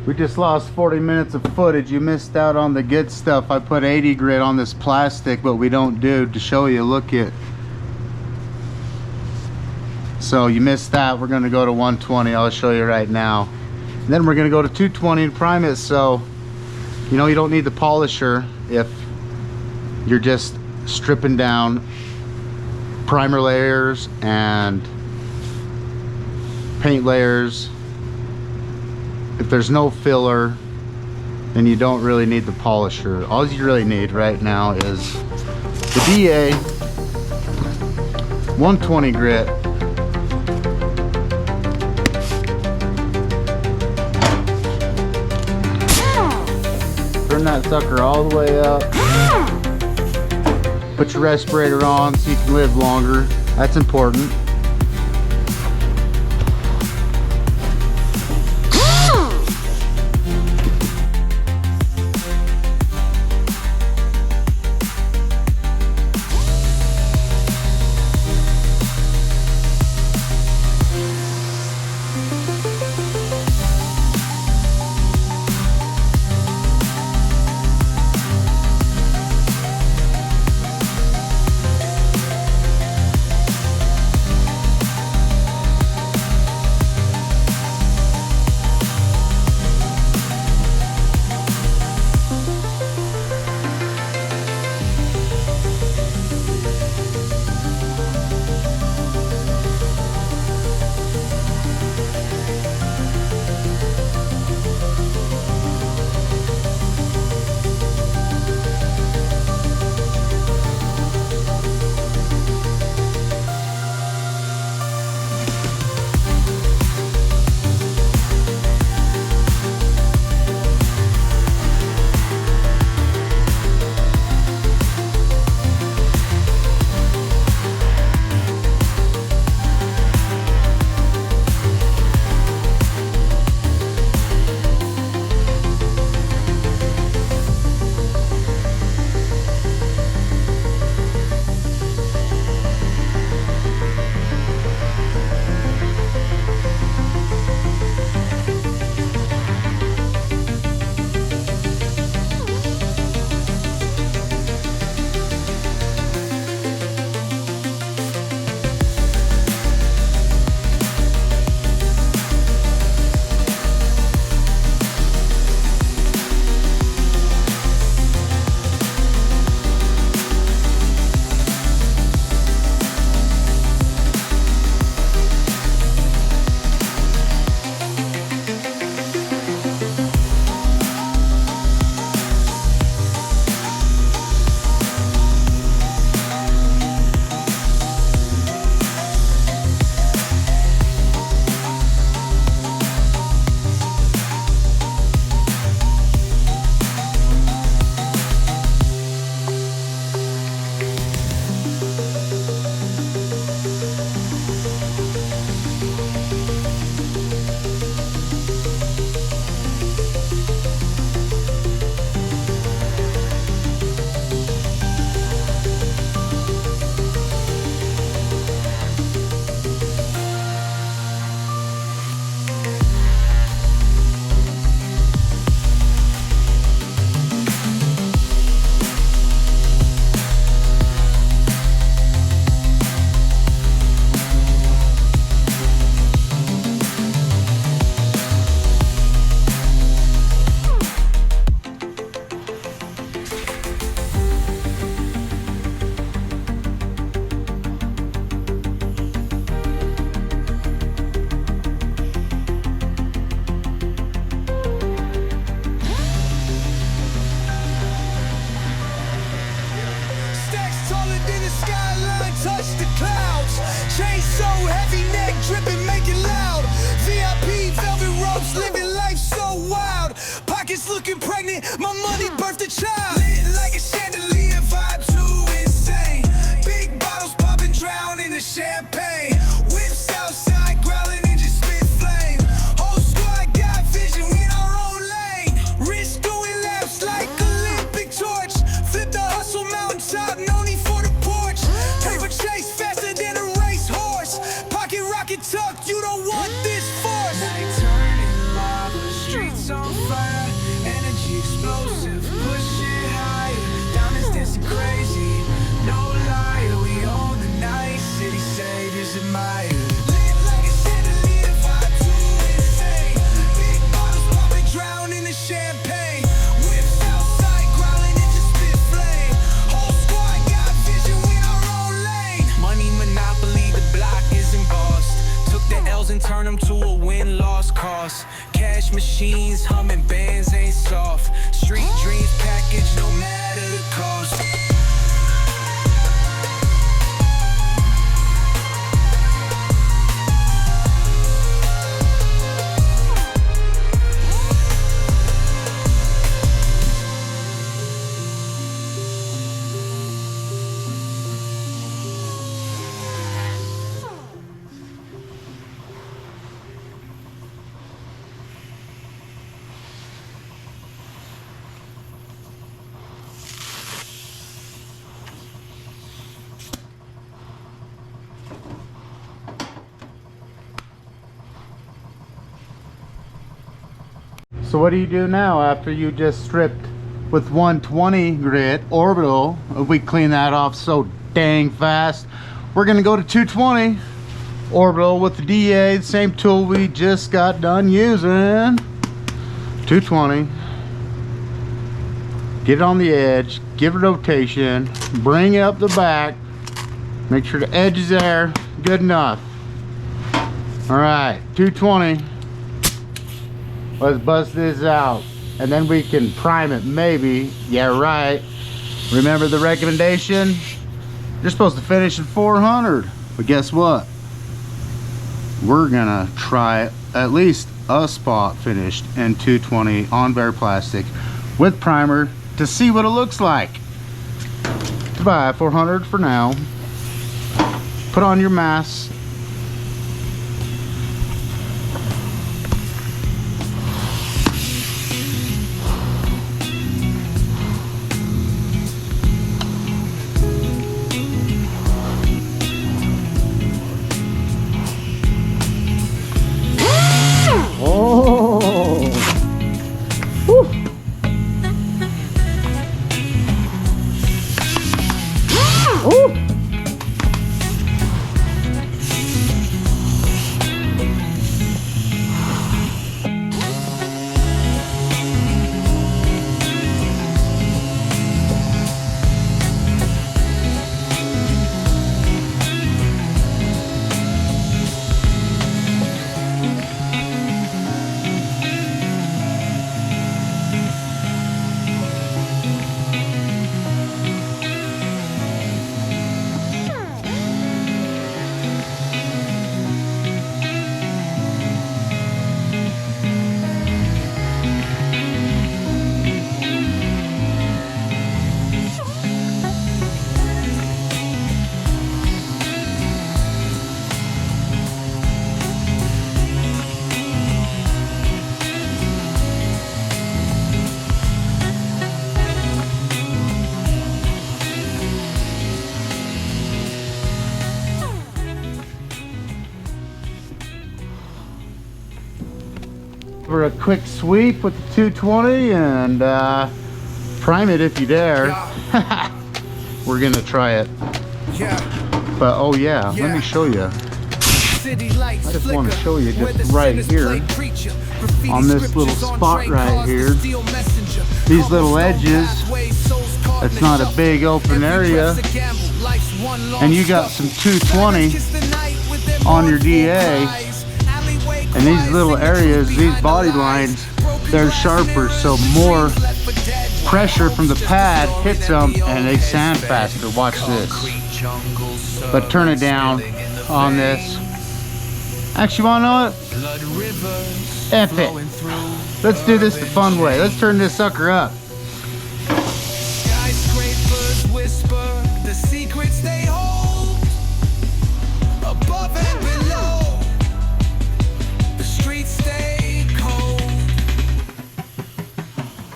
We just lost 40 minutes of footage. You missed out on the good stuff. I put 80 grit on this plastic, but we don't do to show you. Look it. So you missed that. We're going to go to 120. I'll show you right now. And then we're going to go to 220 and prime it. So, you know, you don't need the polisher if you're just stripping down primer layers and paint layers. If there's no filler, then you don't really need the polisher. All you really need right now is the DA 120 grit. Turn that sucker all the way up. Put your respirator on so you can live longer. That's important. cash machines, humming bands ain't soft. Street dreams packaged no matter the cost. So what do you do now after you just stripped with 120 grit orbital? We clean that off so dang fast. We're gonna go to 220 orbital with the DA, the same tool we just got done using. 220. Get it on the edge, give it rotation, bring it up the back, make sure the edge is there, good enough. All right, 220. Let's bust this out, and then we can prime it maybe. Yeah, right. Remember the recommendation? You're supposed to finish at 400. But guess what? We're gonna try at least a spot finished in 220 on bare plastic with primer to see what it looks like. Goodbye, 400 for now. Put on your mask. For a quick sweep with the 220 and prime it if you dare. We're gonna try it. But oh yeah, let me show you. I just want to show you just right here on this little spot right here. These little edges. It's not a big open area, and you got some 220 on your DA. And these little areas, these body lines, they're sharper, so more pressure from the pad hits them and they sand faster. Watch this. But turn it down on this. Actually, wanna know what? F it. Let's do this the fun way. Let's turn this sucker up. Skyscrapers whisper the secrets they hold above and below. Stay cold.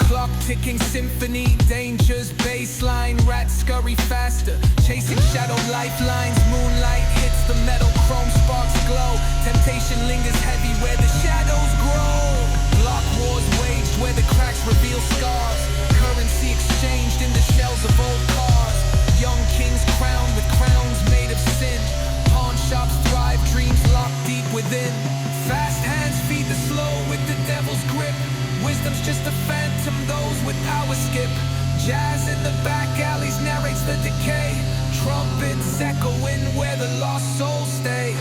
Clock ticking symphony, dangers, baseline, rats scurry faster, chasing shadow lifelines, moonlight hits the metal, chrome sparks glow, temptation lingers heavy where the shadows grow, block wars waged where the cracks reveal scars, currency exchanged in the shells of old cars, young kings crowned with crowns made of sin, pawn shops thrive, dreams locked deep within. Fast hands feed the slow with the devil's grip. Wisdom's just a phantom, those with power skip. Jazz in the back alleys narrates the decay. Trumpets echoing where the lost souls stay.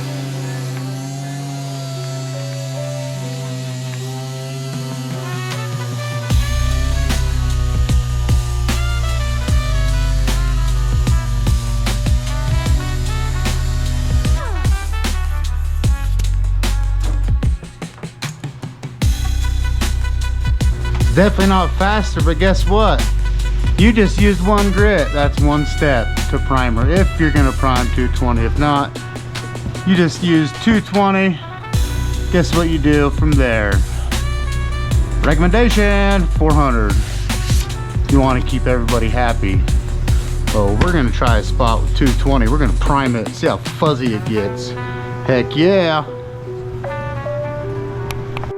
Definitely not faster, but guess what? You just used one grit. That's one step to primer if you're gonna prime 220. If not, you just use 220. Guess what you do from there? Recommendation 400. You want to keep everybody happy. Oh, we're gonna try a spot with 220. We're gonna prime it, see how fuzzy it gets. Heck yeah.